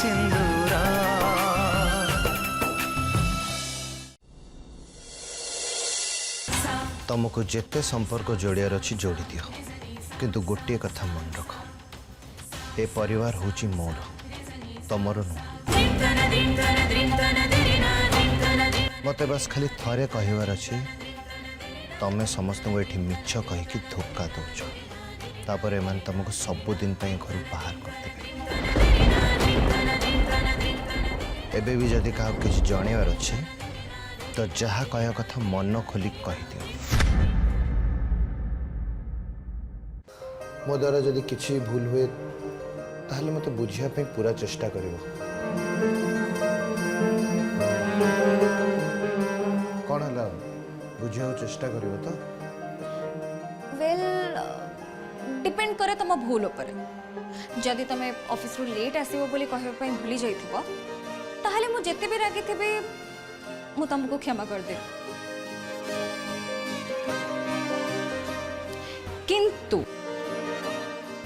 सिंदूरा। तुमको जिते संपर्क जोड़ियार अच्छी जोड़ी दियो, किंतु गोटे कथा मन रख, ए परिवार होची मोर, तमर नुह। मते बस खाली थरे कहवार अच्छे, तमें समस्त ये मिछ कहीकि धोखा दौच, तापर एम तुमको सबुदिन घर बाहर करदे। एबे भी जदि क्या किसी जनइबार अच्छे तो जहाँ कह कथा मन खोली कहीदियो। मो द्वारा जदि किसी भूल हुए ताहले मते बुझिया पूरा चेष्टा करिवो। कौन है बुझिया चेष्टा करिवो तो? वेल डिपेंड करे तुम भूल उपर। जदि तुम ऑफिस रु लेट आसीबो बोली कहबा पई भूली जाइथिबो ताहले मु जेते भी रागी थेबे मु तुमको क्षमा कर दे। किंतु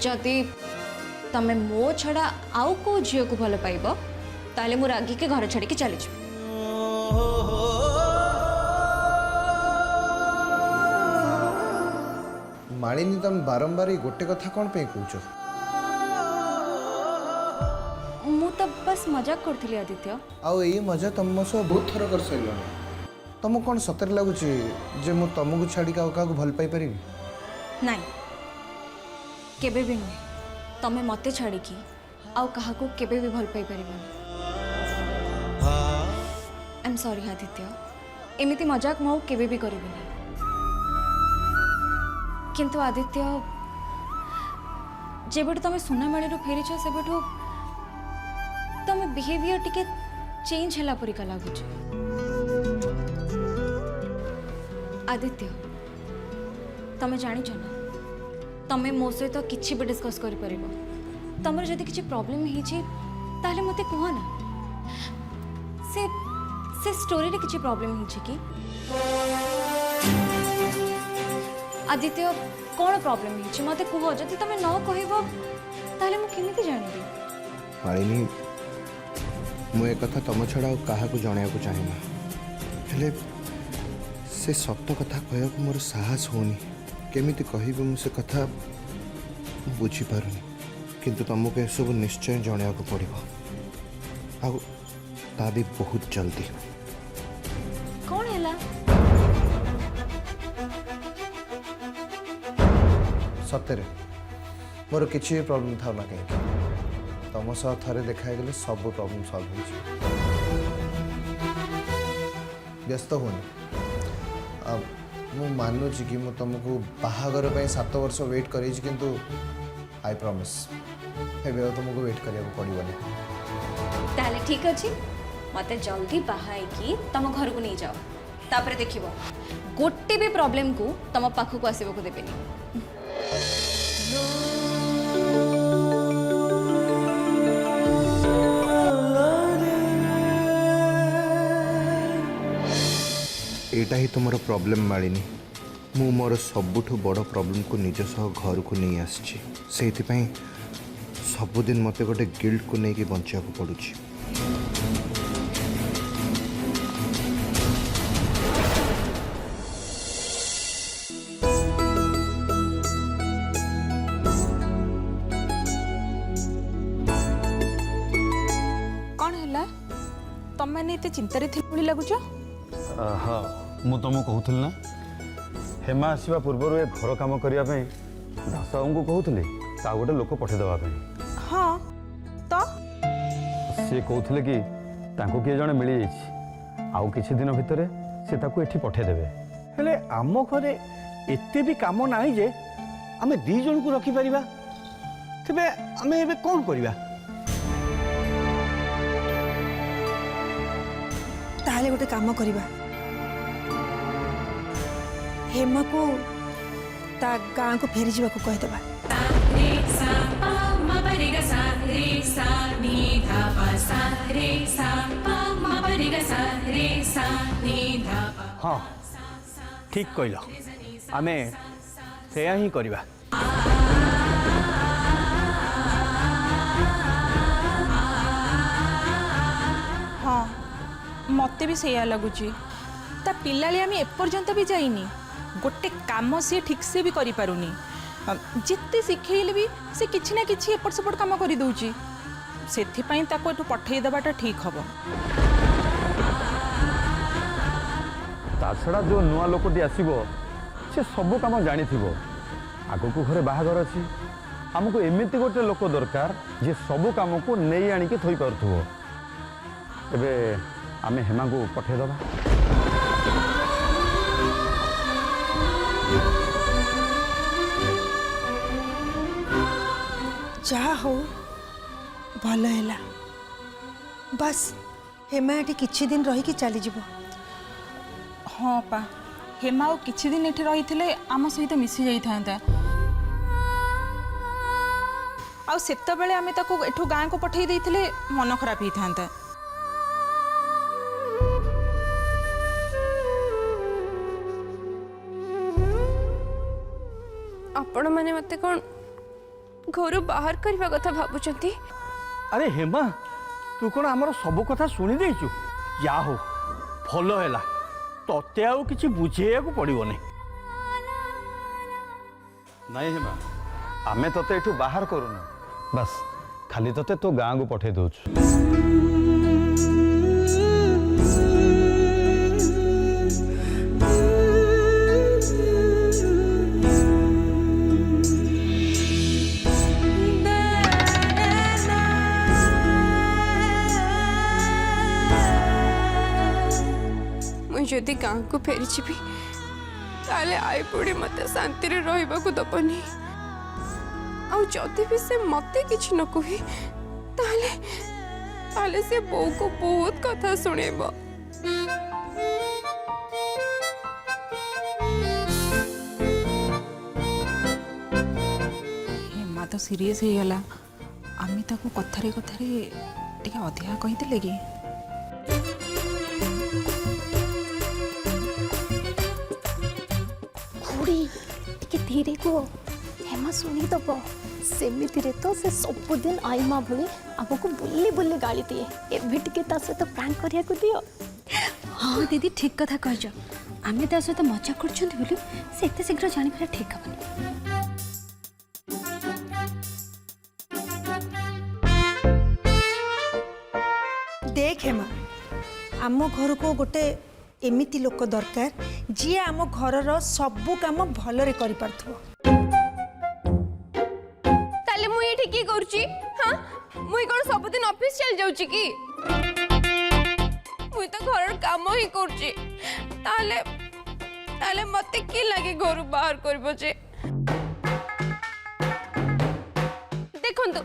जदि तमे मो छड़ा आउ को झियो को भल पाइबो ताले मु रागी के घर छड़ी के चली जा। मालिनी तुम बारंबार गोटे कथा कौन पे कहूच? मु तो बस मजाक करथली आदित्य। आउ ये मजा तुम सह बहुत थर कर सारे। तुमको कौन सତରେ लगुच जे मु तुमको छाड़ी का भल पाई परिबी? नहीं केबे भी नहीं। तमे मते छाड़ी की आउ कहा को केबे भी भल पाई परिबनी। आई एम सॉरी आदित्य, एमिति मजाक मु केबे भी करिबिनी। किंतु आदित्य जेबेठु तमे सुनामाड़ी रो फेरीछ सेबेठु तमे बिहेवियर टिके चेंज होला परिका लागुछ। आदित्य तमे जानिछ ना तमे मो सहित तो किछि भी डिस्कस करि परिबो। तमर जदि किछि प्रॉब्लम हिछि ताले मते कहो ना। से स्टोरी रे किछि प्रॉब्लम हिछि कि? आदित्य कौन प्रॉब्लम हिछि मते कहो। जदि तमे न कहबो ताले मु केमिति जानिबी? मालिनी मु एक कथा तुम छड़ा क्या जनाया चाहिए हेले से सत कथा कह मोर साहस होनी। केमिति कहबी मु से कथा बुझीपारुनी, किंतु तुमको यह सब निश्चय जनाया पड़ो आ भी बहुत जल्दी। कौन है? सତରେ मोर किसी प्रॉब्लम था ना कहीं तुम सह थे देखाई गले सब प्रॉब्लम सॉल्व हो। व्यस्त होनी मु मानुची कि मु तुमको बाहागर 7 वर्ष वेट करी, किंतु आई प्रॉमिस एबे तुमको वेट करिया पड़िबनी। ताले ठीक अछि, मते जल्दी बाहाई की तम घर को नहीं जाओ। तापर देखिबो गोटे भी प्रॉब्लम को तम पाखु को आसीबो को देबेनी। एटा ही तुम प्रॉब्लम मालिनी। मु मोर सबुठु बड़ प्रॉब्लम को निज सह घर को नहीं आसी से सबुदिन मत गोटे गिल्ट को लेकिन बचा पड़ुछि। कौन है तुम मैंने चिंतार थी लगुच? हाँ मु तुमको कहूली ना हेमा आसवा पूर्व ए घर कम करने दास बाबू को कहूली गोटे लोक पठेदेवाई। हाँ तो सी कहते कि किए जड़े मिल जाइए आउ किछि दिन भितर से एठी पठेदेवे। हेले आम घरे एते भी काम ना जे आमे 2 जन को रखी परिबा तबे आमे एबे कोन करिबा? ताले गोटे काम करिबा हेमा को ता गाँ को फेरी जावा को कह देबा। हाँ ठीक कहल आमे सेया ही करिबा। मते भी सेया लगुची ता पिलाली आम एपर्यंत भी जाइनी गोटे काम सी ठीक से भी करि पारुनी जिते शिखेले भी से किछि ना किछि एपट सेपट काम करि दउची सेथिपाई ताको एठु पठेई देबाटा ठीक हबो। ता छड़ा जो नुआ लोकटी आसीबो से सब काम जानी थिबो आगो को घरे बाहागर अछि हमको एमिति गोटे लोक दरकार जे सब काम को नहीं आनिके थोई पारुथबो एबे आमे हेमा को पठे दबा। जहा हो भल है बस हेमा एटी किछि दिन रही कि चली जीवो। हाँ पा हेमा और किछि दिन एठी रही आम सहित मिसी जाई थांता आ सेत बेले आमे ताको एठू गाँ को पठेई देइथिले मन खराब ही थांता। आपण माने मते कोन घर बाहर करबा कथा भाबुचंती? अरे हेमा तू कौन आमर सब कथा शुणी देचु जा हो भल है तोते आउ किछि बुझेया को पड़िबोनी। नहीं हेमा आमे तते एठू बाहर करूनु बस खाली तते तो गाँ को पठे दउछु। जदि गाँ को फेरी जी ताले आई पुड़ी मत शांति रे रहिबा को दबनी आ जदि भी से मते किछ न कहि ताले ताले से बो को बहुत कथा सुनेबो। हेमा तो सीरियस हो गला आमी ताको कथारे कथारे टिके अधिका कहि देले कि टिके धीरे को हेमा शुणी दब सेमिति रे तो से सबुदिन आई माँ भली आमको बुल्ली बुल्ली गाली दिए एबे टिके ता सहित प्रैंक करिया को दियो। हाँ दीदी ठीक कथा कहज आमे ता सहित मजा करछंती बोली से एते शीघ्र जानि पारे ठीक हबनी। देख हेमा आम घर को गोटे एमिति लोक दरकार जी आम घर सबू काम भलरे करि पारथबो। ताले मु एठी की करूची? हां मुई कोन सब दिन ऑफिस चल जाउची की? मुई तो घर काम ही करूची ताले ताले मते की लागे घर बाहर करबो जे? देखंतु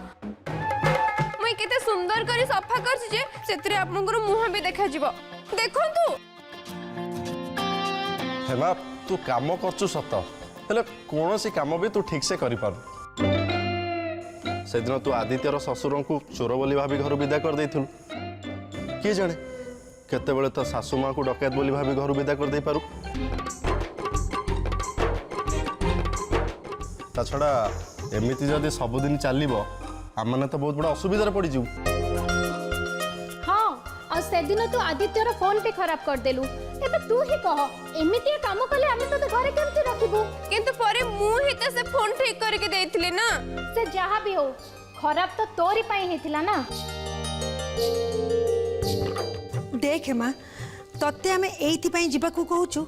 मुई केते सुंदर करी सफा करछी जे सेतरे आपनकर मुहा भी देखा जिवो देखंतु। हेमा तू काम करचु सत हेले कौन सी काम भी तू ठीक से करि पारु। से दिन तू आदित्यर ससुर को चोर बोली भाभी घर विदा कर देइथुल किए जाने केते बेले तो सासू माँ को डकैत बोली भाभी घर विदा कर दे पारु। ता छड़ा एमिति जदि सबुदिन चलिबो आम माने तो बहुत बड़ा असुविधा पड़ जीव। हाँ और से दिन तू आदित्यर फोन पे खराब कर देलु एबे तू ही कह एमिति काम कले आमे तो घरे केमति रखिबू? किंतु परे मु ही तो से फोन ठीक करके देइथिले ना। से जहाँ भी हो खराब तो तोरी पाई हेतिला ना। देख हेमा तते आमे एइथि पई जिबा को कहूचु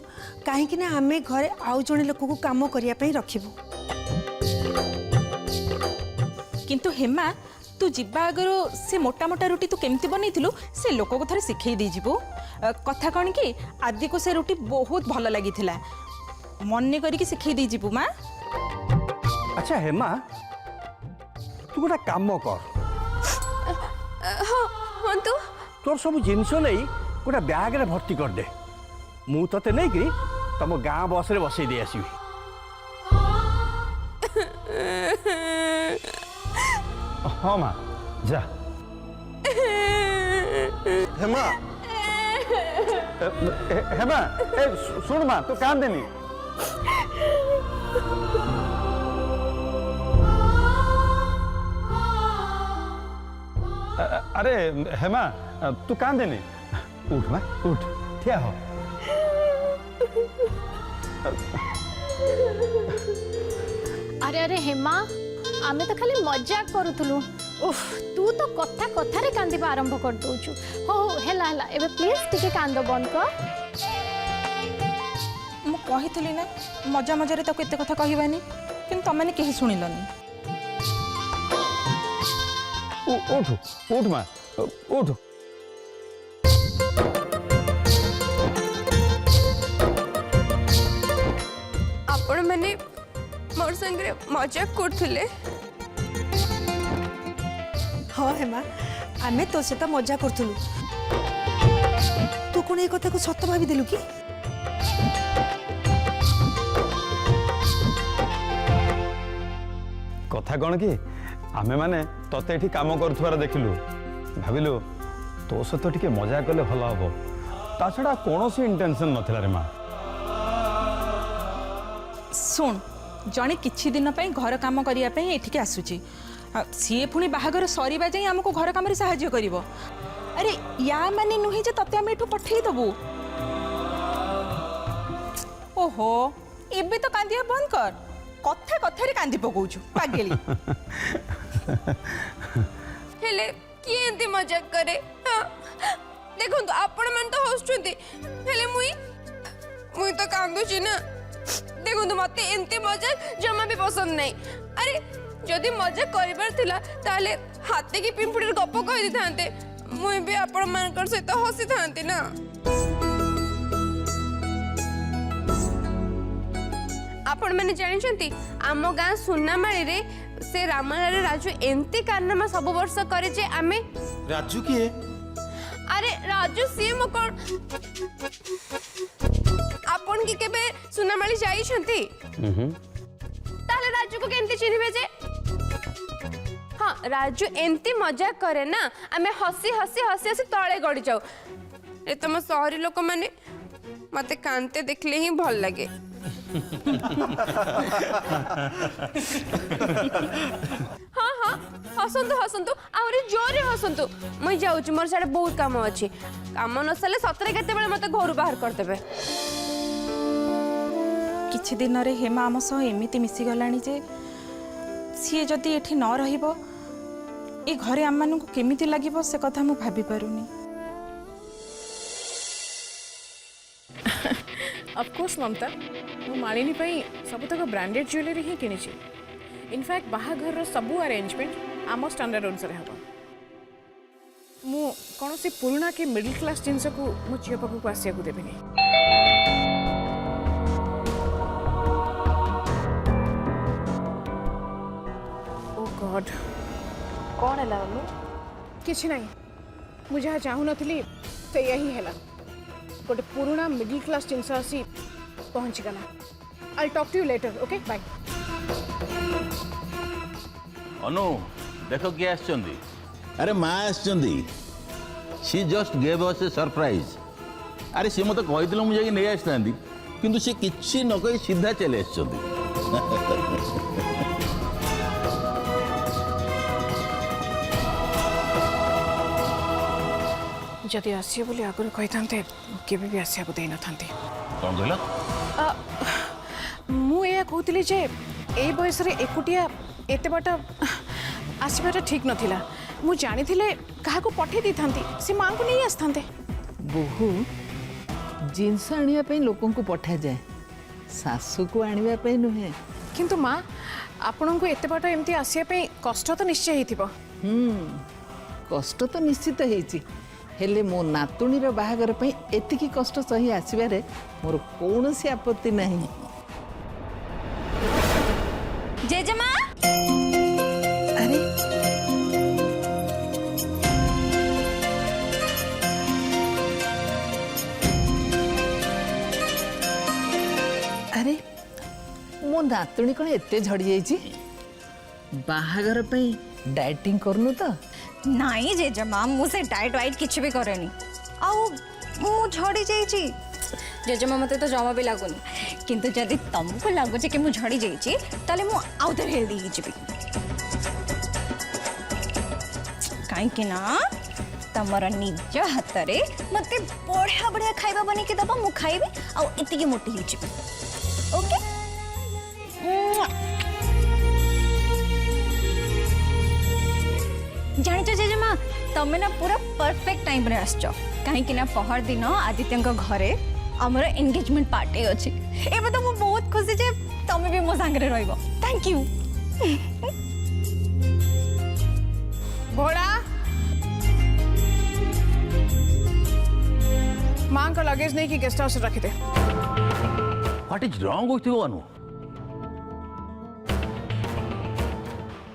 काहे कि ना आमे घरे आउ जणे लोक को काम करिया पई रखिबू। किंतु हेमा तू जिबा आगर से मोटा मोटा रुटी तू केमती बनैथिलु से लोक को थरे सिखै दे जिवो। कथा कौन कि आदि को से रुटी बहुत भल लगी मन करके सिखै दे जीवु माँ। अच्छा हेमा तू गोटा काम कर हाँ तू तोर सब जिनस नहीं गोटा बैग रे भर्ती कर दे मु तते नहीं कि तुम गाँ बस रे बसई दे आसबी। हाँ माँ जा। हेमा हेमा सुन माँ तो कान देनी। अरे हेमा तू कान देनी उठ माँ उठ ठिया हो अरे अरे हेमा आमे तो खाली मजाक करूथुलु उफ तू तो कथा कथारे कांदिबा आरंभ कर दोछु हो हेला हेला एबे प्लीज टिके कांद बंद कर ମୁଁ କହିଥିଲି ନା ମଜା ମଜାରେ ତାକୁ ଏତେ କଥା କହିବାନି କିନ୍ତୁ ତମାନେ କେହି ଶୁଣିଲନି। उठ उठ माँ उठ आपण मैंने मोर संगे मजाक करथुले हाँ हेमा आमे तो से मजा करथुलु तू कौन ये कथा को सत भावी देलु कि कथा कौन कि आमे माने तते एठी काम करूथवार देखिलु भाबिलु तो सहित टिके मजा कले भल हम ता छड़ा कौन इंटेंशन नथिला रे माँ ଶୁଣ ଜଣେ କିଛି ଦିନ ପାଇଁ ଘର କାମ କରିବା ପାଇଁ ଏଠିକି ଆସୁଛି ସିଏ ପୁଣି ବାହାଘର ସରିବା ଯାଇ ଆମକୁ ଘର କାମରେ ସାହାଯ୍ୟ କରିବ ଆରେ ୟା ମାନେ ନୁହେଁ ଯେ ତତେ ଆମେ ଏଠୁ ପଠେଇ ଦେବୁ ଓହୋ ଏବେ ତ କାନ୍ଦିବା ବନ୍ଦ କର କଥା କଥାରେ କାନ୍ଦି ପକଉଛୁ ପାଗେଳି हेले किए एंती मजाक करे हाँ देखो तो आपण मन तो हसुंती हेले मुई तो कांदुची ना देखो तो मते एंती मजाक जमा भी पसंद नहीं अरे जदि मजाक करिबार थिला ताले हाथे की पिंपुड़ीर गप कहि दिथांते मुई भी आपण मानकर सहित हसी थांती ना आपण मैंने जानी आम गाँ सुनामाड़ी रे से रामायण राजू एंती कारनामा सब वर्ष करे जे आमे राजू किए अरे राजू सी मो कोन आपण की केबे सुनामाड़ी जाई छंती ताले राजू को केंती चिन्हबे जे हाँ राजू एंती मजाक करे ना आमे हसी हसी हसी हसी तळे गड़ी जाऊ ए तम शहरी लोक माने मते कांते देखले ही भल लगे हाँ हाँ हसंतु हसंतु आहुरी जोरे हसंतु मुई जाऊँ मोर साडे बहुत काम अच्छी काम न सले सतरे केते बेले मते घर बाहर कर देबे କିଛି ଦିନରେ ହେମା ଆମ ସହ ଏମିତି ମିଶିଗଲାଣି ଯେ ସିଏ ଯଦି ଏଠି ନ ରହିବ ଏ ଘରେ ଆମମାନଙ୍କୁ କେମିତି ଲାଗିବ ସେ କଥା ମୁଁ ଭାବିପାରୁନି। अफकोर्स ममता मु मालिनी पाई सबतक ब्रांडेड ज्वेलरी ही किनी इनफैक्ट बाहाघर सबू अरेंजमेंट आम स्टैंडर्ड अनुसार हम मु कौन से पुराना कि मिडिल क्लास जिनस को मो झील पाखक आसिया को देविनी ओ गॉड कौन है किछि नहीं मु जहाँ चाहू नथली से यही है गोटे पुराना मिडिल क्लास जिनस आसी पहुँची गला I talk to you later okay bye Anu देख किए आसचंदी अरे माँ आसचंदी she just gave us a surprise अरे सी मत कही मुझे नहीं आसता किंतु सी किसी न कही सीधा चले आसचंदी जदि आसिए बोली आगुरी कही था केवे भी आसिया को दे न था कौन कहला मुझे कहती जे ए बयस एकुटिया एत बाट आसबाटा ठीक नथिला मु जानी क्या पठे दी था से माँ को नहीं आसता बहु जिनस आने लोक पठा जाए सासु को आने नुहे किंतु माँ आपण को एत बाट एमती आसिया कष्ट तो निश्चय हो कष्ट तो निश्चित होती हेले मो नातुणीर बाहागर एतिकी कष्ट सही आसबार मोर कौन सी आपत्ति नहीं। जेजेमा अरे अरे मो नातुणी कौन एते झड़ी जाइए बाहागर डाइटिंग करनु तो नाई जेजेमा मुझे डाइट वाइट किसी भी करेनी आउ मु झड़ी जाइछि जेजेमा मते तो जमा भी लागुनी किंतु जदि तुमको लागुचे कि मु झड़ी जाइछि ताले मु आउ थे हेल्दी ही जिबी काई कि ना तमर निज हाथ रे मते बढ़िया बढ़िया खाइबा बने के दबा मु खाइबे आ इतिकी मोटी हो जिबे ओके जानिच जेजेमा तमे ना पूरा परफेक्ट टाइम रे आछो काहे कि ना पहर दिन आदित्य घरे हमर एंगेजमेंट पार्टी अछि एबे तो मु बहुत खुशी जे तमे भी मो संग रे रहइबो थैंक यू भोला माँ का लगेज नहीं कि गेस्ट हाउस रखी दे what is wrong with you Anu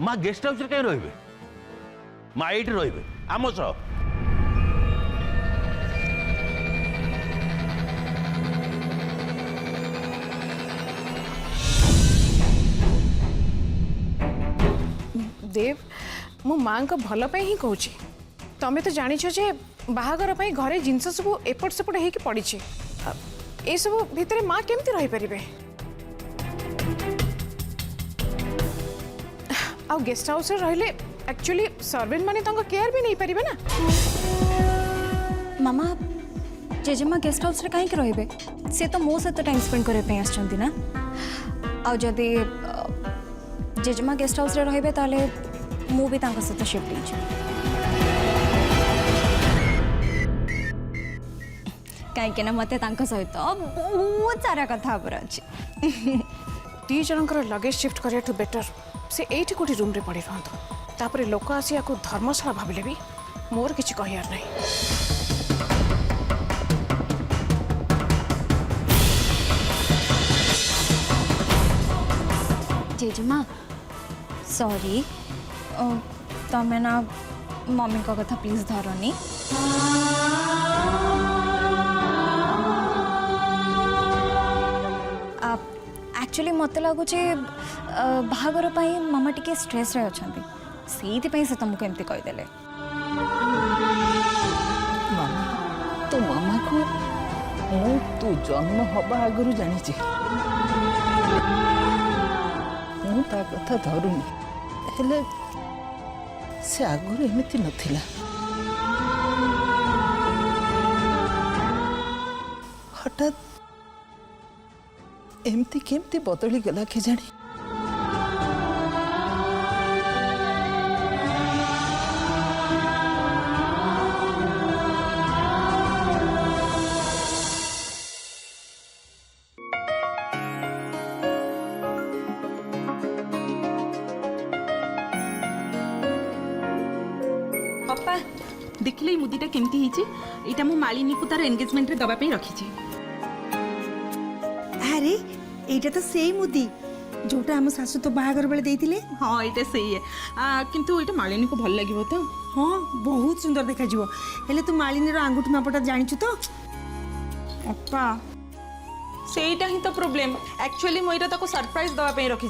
माँ गेस्ट हाउस रे कहीं रहिबे माँ एठी रहिबे आम सह देव मो माँ का भल ही कहूँ तमें तो जानिछ जे बाहागर पई घरे जिनस सब एपट सेपट होगी पड़ी ए सब भितर माँ केमती रही परिबे आ गेस्ट हाउस रे रहले एक्चुअली सर्वेंट माने तांको केयर भी नहीं परिबे ना मामा जेजेमा गेस्ट हाउस रे काहे के रहबे से तो मो सहित टाइम स्पेंड करे पे आछंती ना आ जदी जेजेमा गेस्ट हाउस रे रहबे ताले मु भी तांको सहित शिफ्ट हो छी कहीं ना मत सहित बहुत सारा कथा अच्छी दी जनकर लगेज शिफ्ट करिया बेटर से एठी कोठी रूम रे पड़ी रहंतो तापरे लोक आसी याको धर्मशाला भाबिले भी मोर किछि कहियार नहीं जेजेमा सॉरी तमें ना मम्मी को कथा प्लीज धरनी एक्चुअली मत लगुच बाहागर मामा टिके स्ट्रेस रे अछंती सेइथि से तुमको एमती कहीदेले मामा तो मामा को मु तू जन्म हवा आगु जानी मु ता कथा धरुनी हेले से आगु एमती नथिला हठात एमती केमती बदली गला के जानी पप्पा देखिले मुदीटा केमती हिची एटा मु मालिनी को तार एंगेजमेंट रे दबा पे रखी अरे एटा तो सेई मुदी जोटा हम सासु तो बाहागर बेले देइतिले हाँ ये सही है किंतु ये मालिनी को भल लगे तो हाँ बहुत सुंदर देखा जीवो हेले तू मालिनी रो अंगूठी मापटा जानिछु तो अपा सेटा ही तो प्रॉब्लम एक्चुअली मु एटा ताको सरप्राइज दवा पे रखी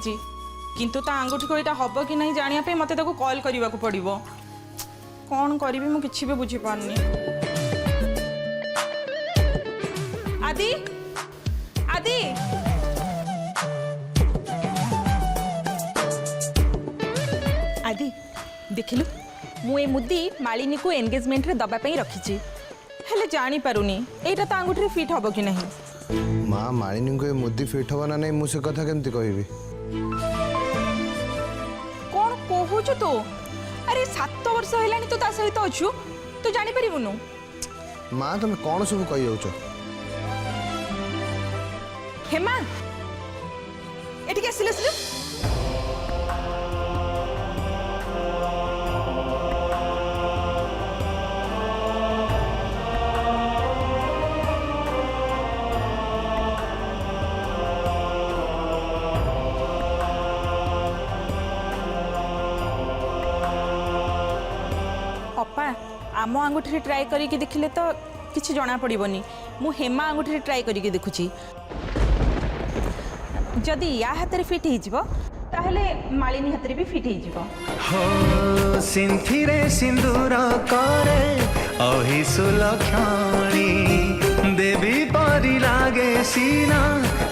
किंतु ता अंगूठी को एटा हबो कि नहीं जानिया पे मते ताको कॉल करबा को पड़िबो कौन करिबी मु किछि भी बुझी पारनी आदि आदि आदि देखिलु मु ए मुद्दी मालिनी को एंगेजमेंट रे दबा पे रखी हेले जानी पारुनी एटा तो अंगूठी रे फिट हबो कि नहीं माँ मालिनी को मुद्दी फिट हवा ना नहीं मुझे कथा केमती कहबी कौन कहूछु तो अरे 7 वर्ष हेलानी तो ता सहित अछु तू जानी परिबुनु माँ तुम कौन सब कही जाउछ हेमा एठी के आसिले अपा आम आंगूठी ट्राए करके देखिले तो किसी जना पड़ोनी मु हेमा आंगूठी ट्राए करके देखुची जदि या हाथ रे फिट हो ताहले मालिनी हाथ रे भी फिट हो सिंथिरे सिंदूर करे अहि सुलक्षणी देवी परी लागे सीना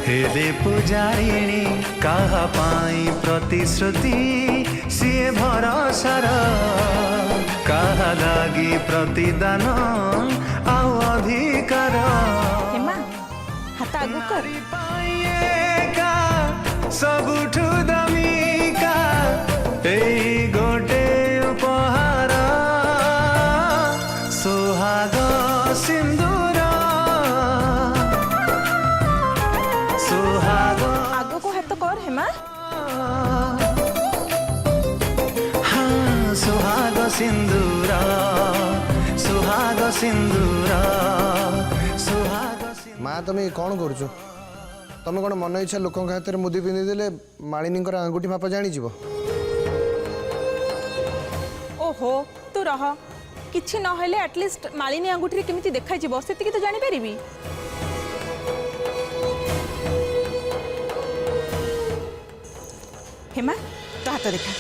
हेले पूजारिणी कहा पाई प्रतिश्रुति सीए भरसार कहा लागी प्रतिदान आउ अधिकार हेमा हाथ आगु कर पाइएका सबुठु दमिका एई गोटे उपहार सुहाग सिंदूर सुहाग आगु को हाथ कर हेमा हाँ सुहाग सिंदूर सुहाग सिंदूर सुहाग माँ तुम ये कौन कर तुम कौन मन इच्छा लोक हाथ में मुदी पिंधिदेले मालिनी आंगुठी माप जानीज ओहो तू रह किछि न हेले एटलिस्ट मालिनी अंगूठी केमिति देखा जीवो सेतिकी तो जानि परिबी हेमा तो हाथ देखा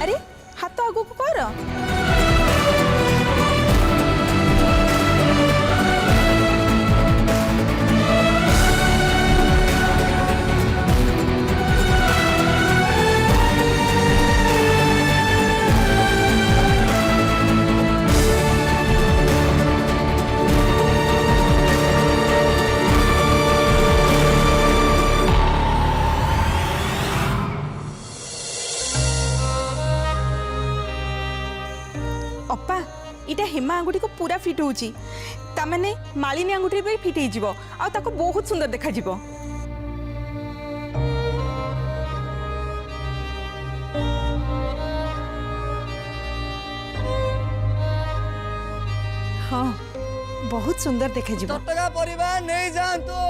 अरे हाथ आगु को कर अप्पा इटा हेमा आंगुठी को पूरा फिट होची ता माने मालिनी आंगुठी भी फिट हो आ ताको बहुत सुंदर देखा जीवो हाँ बहुत सुंदर देखा जीव परिवार नहीं जानतो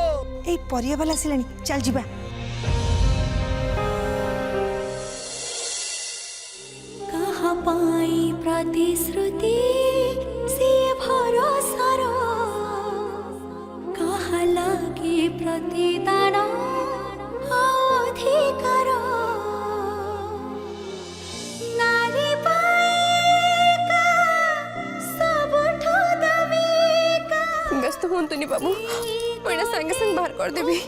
ए परिया वाला सिलानी चल जीवा कहा पाई प्रतिश्रुति से भरोसार कहा लागे प्रतिदान अधिकार नारी पाइका सबुठु दमिका व्यस्त हुंतुनी बाबू मैं सागे संग बाहर कर देबी